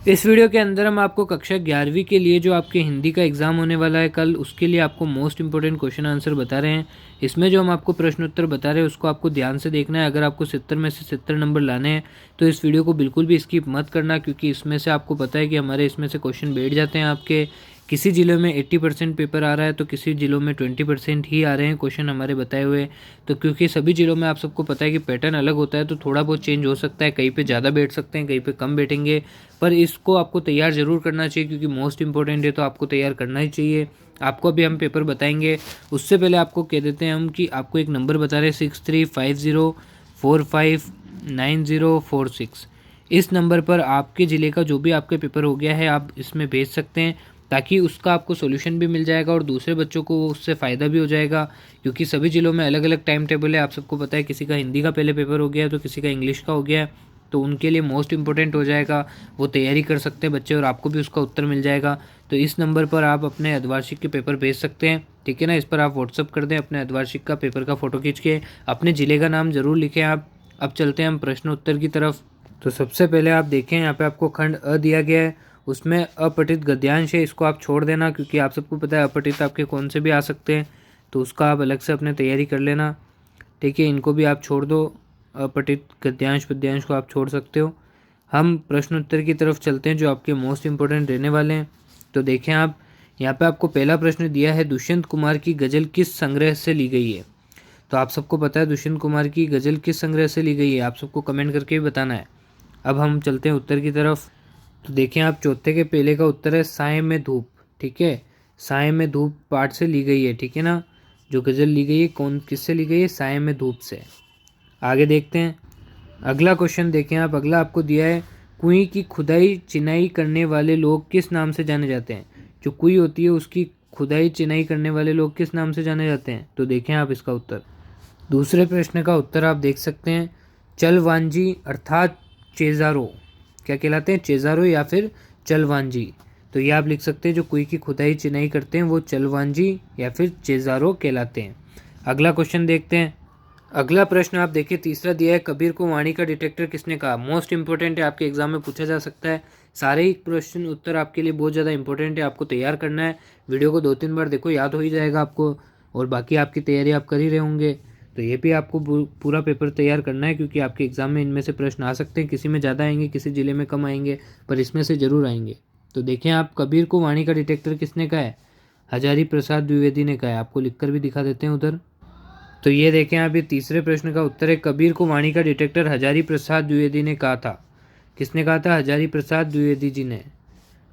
इस वीडियो के अंदर हम आपको कक्षा 11वीं के लिए जो आपके हिंदी का एग्ज़ाम होने वाला है कल, उसके लिए आपको मोस्ट इंपॉर्टेंट क्वेश्चन आंसर बता रहे हैं। इसमें जो हम आपको प्रश्न उत्तर बता रहे हैं उसको आपको ध्यान से देखना है। अगर आपको 70 में से 70 नंबर लाने हैं तो इस वीडियो को बिल्कुल भी स्किप मत करना, क्योंकि इसमें से आपको पता है कि हमारे इसमें से क्वेश्चन बैठ जाते हैं आपके। किसी ज़िलों में 80% पेपर आ रहा है तो किसी ज़िलों में 20% ही आ रहे हैं क्वेश्चन हमारे बताए हुए। तो क्योंकि सभी ज़िलों में आप सबको पता है कि पैटर्न अलग होता है, तो थोड़ा बहुत चेंज हो सकता है, कहीं पे ज़्यादा बैठ सकते हैं, कहीं पे कम बैठेंगे, पर इसको आपको तैयार ज़रूर करना चाहिए क्योंकि मोस्ट इंपॉर्टेंट है, तो आपको तैयार करना ही चाहिए। आपको अभी हम पेपर बताएंगे, उससे पहले आपको कह देते हैं हम कि आपको एक नंबर बता रहे हैं 6350459046। इस नंबर पर आपके ज़िले का जो भी आपके पेपर हो गया है आप इसमें भेज सकते हैं, ताकि उसका आपको सोल्यूशन भी मिल जाएगा और दूसरे बच्चों को उससे फ़ायदा भी हो जाएगा। क्योंकि सभी ज़िलों में अलग अलग टाइम टेबल है, आप सबको पता है, किसी का हिंदी का पहले पेपर हो गया है तो किसी का इंग्लिश का हो गया है, तो उनके लिए मोस्ट इंपॉर्टेंट हो जाएगा, वो तैयारी कर सकते हैं बच्चे और आपको भी उसका उत्तर मिल जाएगा। तो इस नंबर पर आप अपने अर्धवार्षिक के पेपर भेज सकते हैं, ठीक है ना। इस पर आप व्हाट्सअप कर दें अपने अर्धवार्षिक का पेपर का फ़ोटो खींच के, अपने ज़िले का नाम ज़रूर लिखें आप। अब चलते हैं हम प्रश्न उत्तर की तरफ। तो सबसे पहले आप देखें, यहाँ पे आपको खंड अ दिया गया है, उसमें अपठित गद्यांश है, इसको आप छोड़ देना, क्योंकि आप सबको पता है अपठित आपके कौन से भी आ सकते हैं, तो उसका आप अलग से अपने तैयारी कर लेना, ठीक है। इनको भी आप छोड़ दो, अपठित गद्यांश पद्यांश को आप छोड़ सकते हो। हम प्रश्न उत्तर की तरफ चलते हैं जो आपके मोस्ट इंपॉर्टेंट रहने वाले हैं। तो देखें आप, यहाँ पे आपको पहला प्रश्न दिया है, दुष्यंत कुमार की गज़ल किस संग्रह से ली गई है। तो आप सबको पता है दुष्यंत कुमार की गज़ल किस संग्रह से ली गई है, आप सबको कमेंट करके भी बताना है। अब हम चलते हैं उत्तर की तरफ। तो देखें आप, चौथे के पहले का उत्तर है साय में धूप, ठीक है। साय में धूप पाठ से ली गई है, ठीक है ना। जो गज़ल ली गई है कौन किससे ली गई है, साय में धूप से। आगे देखते हैं अगला क्वेश्चन। देखें आप, अगला आपको दिया है, कुएं की खुदाई चिनाई करने वाले लोग किस नाम से जाने जाते हैं। जो कुएं होती है उसकी खुदाई चिनाई करने वाले लोग किस नाम से जाने जाते हैं। तो देखें आप इसका उत्तर। दूसरे प्रश्न का उत्तर आप देख सकते हैं, चलवांजी अर्थात चेजारो क्या कहलाते हैं, चेजारो या फिर चलवांजी। तो ये आप लिख सकते हैं, जो कुएं की खुदाई चिनाई करते हैं वो चलवांजी या फिर चेजारो कहलाते हैं। अगला क्वेश्चन देखते हैं। अगला प्रश्न आप देखिए, तीसरा दिया है, कबीर को वाणी का डिटेक्टर किसने कहा। मोस्ट इंपॉर्टेंट है, आपके एग्जाम में पूछा जा सकता है। सारे ही प्रश्न उत्तर आपके लिए बहुत ज़्यादा इंपॉर्टेंट है, आपको तैयार करना है। वीडियो को 2-3 बार देखो, याद हो ही जाएगा आपको, और बाकी आपकी तैयारी आप कर ही रहे होंगे। तो ये भी आपको पूरा पेपर तैयार करना है, क्योंकि आपके एग्ज़ाम में इनमें से प्रश्न आ सकते हैं, किसी में ज़्यादा आएंगे, किसी ज़िले में कम आएंगे, पर इसमें से ज़रूर आएंगे। तो देखें आप, कबीर को वाणी का डिटेक्टर किसने कहा है, हजारी प्रसाद द्विवेदी ने कहा है। आपको लिख कर भी दिखा देते हैं उधर। तो ये देखें आप, ये तीसरे प्रश्न का उत्तर है, कबीर को वाणी का डिटेक्टर हजारी प्रसाद द्विवेदी ने कहा था। किसने कहा था, हजारी प्रसाद द्विवेदी जी ने,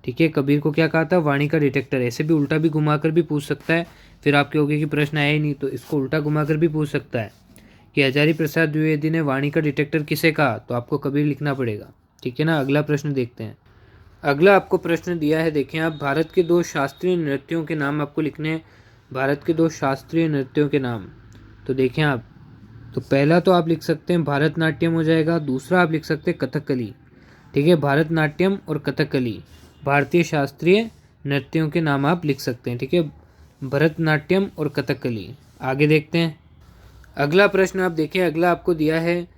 ठीक है। कबीर को क्या कहा था, वाणी का डिटेक्टर। ऐसे भी उल्टा भी घुमाकर भी पूछ सकता है, फिर आप कहोगे कि प्रश्न आया ही नहीं, तो इसको उल्टा घुमाकर भी पूछ सकता है कि हजारी प्रसाद द्विवेदी ने वाणी का डिटेक्टर किसे कहा, तो आपको कबीर लिखना पड़ेगा, ठीक है ना। अगला प्रश्न देखते हैं। अगला आपको प्रश्न दिया है, देखें आप, भारत के 2 शास्त्रीय नृत्यों के नाम आपको लिखने हैं। भारत के 2 शास्त्रीय नृत्यों के नाम। तो देखें आप, तो पहला तो आप लिख सकते हैं भरतनाट्यम हो जाएगा, दूसरा आप लिख सकते हैं कथकली, ठीक है। भरतनाट्यम और कथकली भारतीय शास्त्रीय नृत्यों के नाम आप लिख सकते हैं, ठीक है, भरतनाट्यम और कथकली। आगे देखते हैं। अगला प्रश्न आप देखें, अगला आपको दिया है,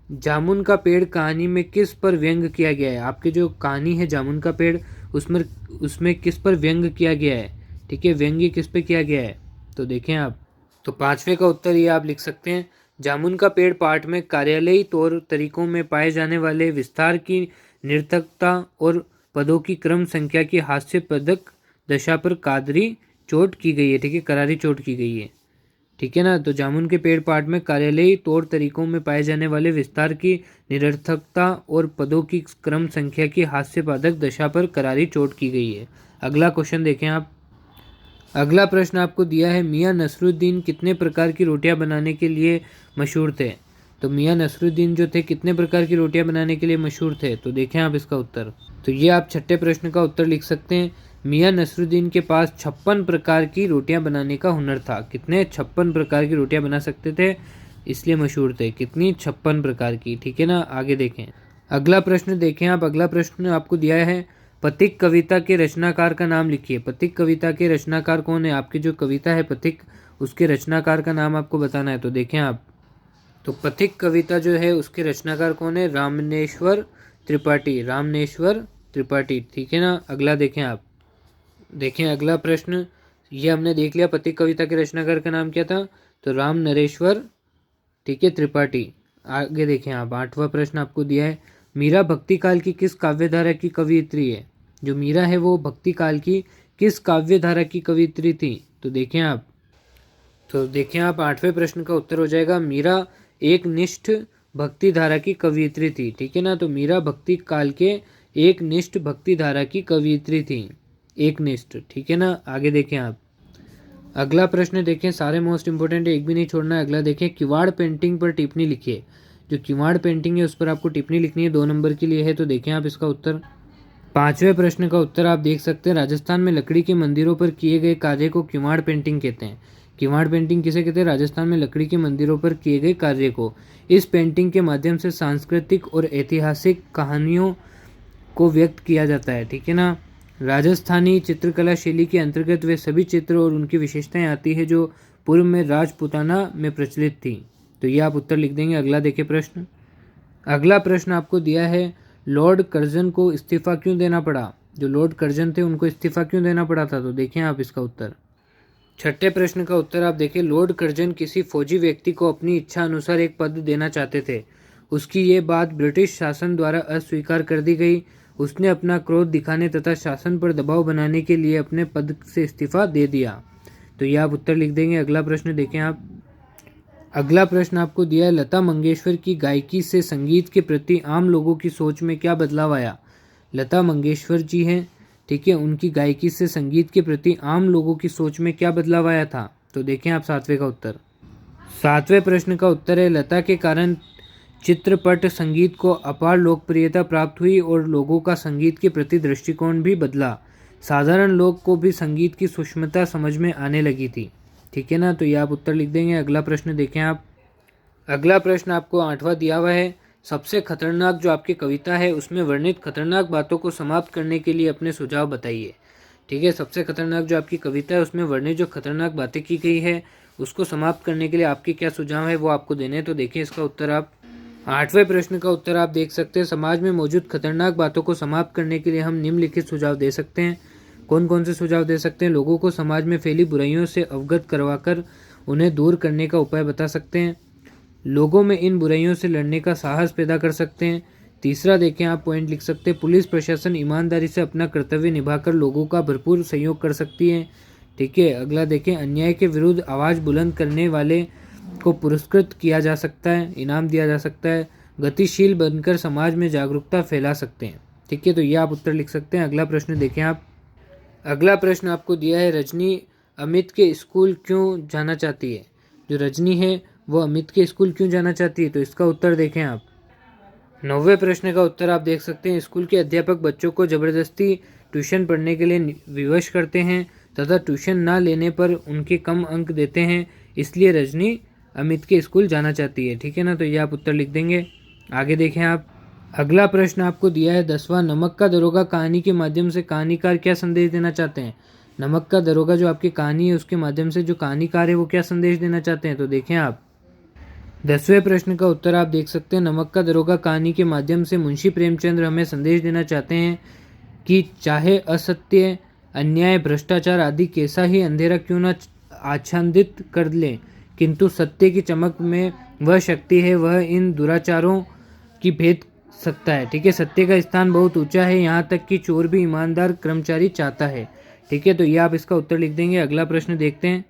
जामुन का पेड़ कहानी में किस पर व्यंग किया गया है। आपकी जो कहानी है जामुन का पेड़, उसमें किस पर व्यंग किया गया है, ठीक है, व्यंग्य किस पे किया गया है। तो देखें आप, तो पांचवे का उत्तर ये आप लिख सकते हैं, जामुन का पेड़ पाठ में कार्यालयी तौर तरीकों में पाए जाने वाले विस्तार की निरर्थकता और पदों की क्रम संख्या की हास्यपदक दशा पर कादरी चोट की गई है, ठीक है, करारी चोट की गई है, ठीक है ना। तो जामुन के पेड़ पाठ में कार्यालयी तौर तरीकों में पाए जाने वाले विस्तार की निरर्थकता और पदों की क्रम संख्या की हास्यपादक दशा पर करारी चोट की गई है। अगला क्वेश्चन देखें आप। अगला प्रश्न आपको दिया है, मियां नसरुद्दीन कितने प्रकार की रोटियां बनाने के लिए मशहूर थे। तो मियां नसरुद्दीन जो थे कितने प्रकार की रोटियां बनाने के लिए मशहूर थे। तो देखें आप इसका उत्तर। तो ये आप छठे प्रश्न का उत्तर लिख सकते हैं, मियां नसरुद्दीन के पास 56 प्रकार की रोटियां बनाने का हुनर था। कितने, 56 प्रकार की रोटियां बना सकते थे, इसलिए मशहूर थे। कितनी, 56 प्रकार की, ठीक है ना। आगे देखें। अगला प्रश्न देखें आप, अगला प्रश्न आपको दिया है, पथिक कविता के रचनाकार का नाम लिखिए। पथिक कविता के रचनाकार कौन है, आपकी जो कविता है पथिक, उसके रचनाकार का नाम आपको बताना है। तो देखें आप, तो पथिक कविता जो है उसके रचनाकार कौन है, रामनेश्वर त्रिपाठी। रामनेश्वर त्रिपाठी, ठीक है ना। अगला देखें आप, देखें अगला प्रश्न, ये हमने देख लिया पथिक कविता के रचनाकार का नाम क्या था, तो राम नरेश्वर, ठीक है, त्रिपाठी। आगे देखें आप, 8वां प्रश्न आपको दिया है, मीरा भक्ति काल की किस काव्यधारा की कवियत्री है। जो मीरा है वो भक्ति काल की किस काव्यधारा की कवियत्री थी, तो देखें आप, 8वें प्रश्न का उत्तर हो जाएगा मीरा एक निष्ठ भक्ति धारा की कवियत्री थी, ठीक है ना। तो मीरा भक्ति काल के एक निष्ठ भक्ति धारा की कवियत्री थी, एक निष्ठ, ठीक है ना। आगे देखें आप, अगला प्रश्न देखें, सारे मोस्ट इंपोर्टेंट है, एक भी नहीं छोड़ना है। अगला देखें, किवाड़ पेंटिंग पर टिप्पणी लिखिए। जो किवाड़ पेंटिंग है उस पर आपको टिप्पणी लिखनी है, 2 नंबर के लिए है। तो देखें आप इसका उत्तर, 5वें प्रश्न का उत्तर आप देख सकते हैं, राजस्थान में लकड़ी के मंदिरों पर किए गए कार्य को किवाड़ पेंटिंग कहते हैं। किवाड़ पेंटिंग किसे कहते हैं, राजस्थान में लकड़ी के मंदिरों पर किए गए कार्य को। इस पेंटिंग के माध्यम से सांस्कृतिक और ऐतिहासिक कहानियों को व्यक्त किया जाता है, ठीक है ना। राजस्थानी चित्रकला शैली के अंतर्गत वे सभी चित्र और उनकी विशेषताएं आती है जो पूर्व में राजपूताना में प्रचलित थी। तो ये आप उत्तर लिख देंगे। अगला देखिए प्रश्न, अगला प्रश्न आपको दिया है, लॉर्ड कर्जन को इस्तीफा क्यों देना पड़ा। जो लॉर्ड कर्जन थे उनको इस्तीफा क्यों देना पड़ा था, तो देखें आप इसका उत्तर, 6ठे प्रश्न का उत्तर आप देखें, लॉर्ड कर्जन किसी फौजी व्यक्ति को अपनी इच्छा अनुसार एक पद देना चाहते थे। उसकी ये बात ब्रिटिश शासन द्वारा अस्वीकार कर दी गई। उसने अपना क्रोध दिखाने तथा शासन पर दबाव बनाने के लिए अपने पद से इस्तीफा दे दिया। तो ये आप उत्तर लिख देंगे। अगला प्रश्न देखें आप, अगला प्रश्न आपको दिया है, लता मंगेशकर की गायकी से संगीत के प्रति आम लोगों की सोच में क्या बदलाव आया। लता मंगेशकर जी हैं, ठीक है, उनकी गायकी से संगीत के प्रति आम लोगों की सोच में क्या बदलाव आया था। तो देखें आप 7वें का उत्तर, 7वें प्रश्न का उत्तर है, लता के कारण चित्रपट संगीत को अपार लोकप्रियता प्राप्त हुई और लोगों का संगीत के प्रति दृष्टिकोण भी बदला। साधारण लोग को भी संगीत की सूक्ष्मता समझ में आने लगी थी, ठीक है ना। तो ये आप उत्तर लिख देंगे। अगला प्रश्न देखें आप, अगला प्रश्न आपको 8वां दिया हुआ है, सबसे खतरनाक जो आपकी कविता है उसमें वर्णित खतरनाक बातों को समाप्त करने के लिए अपने सुझाव बताइए, ठीक है। सबसे खतरनाक जो आपकी कविता है उसमें वर्णित जो खतरनाक बातें की गई है उसको समाप्त करने के लिए आपके क्या सुझाव है वो आपको देने हैं। तो देखिए इसका उत्तर आप, 8वें प्रश्न का उत्तर आप देख सकते हैं, समाज में मौजूद खतरनाक बातों को समाप्त करने के लिए हम निम्नलिखित सुझाव दे सकते हैं। कौन कौन से सुझाव दे सकते हैं, लोगों को समाज में फैली बुराइयों से अवगत करवाकर उन्हें दूर करने का उपाय बता सकते हैं, लोगों में इन बुराइयों से लड़ने का साहस पैदा कर सकते हैं। तीसरा देखें आप पॉइंट लिख सकते हैं, पुलिस प्रशासन ईमानदारी से अपना कर्तव्य निभाकर लोगों का भरपूर सहयोग कर सकती है, ठीक है। अगला देखें, अन्याय के विरुद्ध आवाज़ बुलंद करने वाले को पुरस्कृत किया जा सकता है, इनाम दिया जा सकता है, गतिशील बनकर समाज में जागरूकता फैला सकते हैं, ठीक है। तो ये आप उत्तर लिख सकते हैं। अगला प्रश्न देखें आप, अगला प्रश्न आपको दिया है, रजनी अमित के स्कूल क्यों जाना चाहती है। जो रजनी है वो अमित के स्कूल क्यों जाना चाहती है, तो इसका उत्तर देखें आप, 9वें प्रश्न का उत्तर आप देख सकते हैं, स्कूल के अध्यापक बच्चों को जबरदस्ती ट्यूशन पढ़ने के लिए विवश करते हैं तथा ट्यूशन ना लेने पर उनके कम अंक देते हैं, इसलिए रजनी अमित के स्कूल जाना चाहती है, ठीक है ना। तो ये आप उत्तर लिख देंगे। आगे देखें आप, अगला प्रश्न आपको दिया है 10वां, नमक का दरोगा कहानी के माध्यम से कहानीकार क्या संदेश देना चाहते हैं। नमक का दरोगा जो आपकी कहानी है उसके माध्यम से जो कहानीकार है वो क्या संदेश देना चाहते हैं। तो देखें आप, 10वें प्रश्न का उत्तर आप देख सकते हैं, नमक का दरोगा कहानी के माध्यम से मुंशी प्रेमचंद्र हमें संदेश देना चाहते हैं कि चाहे असत्य, अन्याय, भ्रष्टाचार आदि कैसा ही अंधेरा क्यों न आच्छादित कर लें, किंतु सत्य की चमक में वह शक्ति है, वह इन दुराचारों की भेद सकता है, ठीक है। सत्य का स्थान बहुत ऊंचा है, यहाँ तक कि चोर भी ईमानदार कर्मचारी चाहता है, ठीक है। तो ये आप इसका उत्तर लिख देंगे। अगला प्रश्न देखते हैं,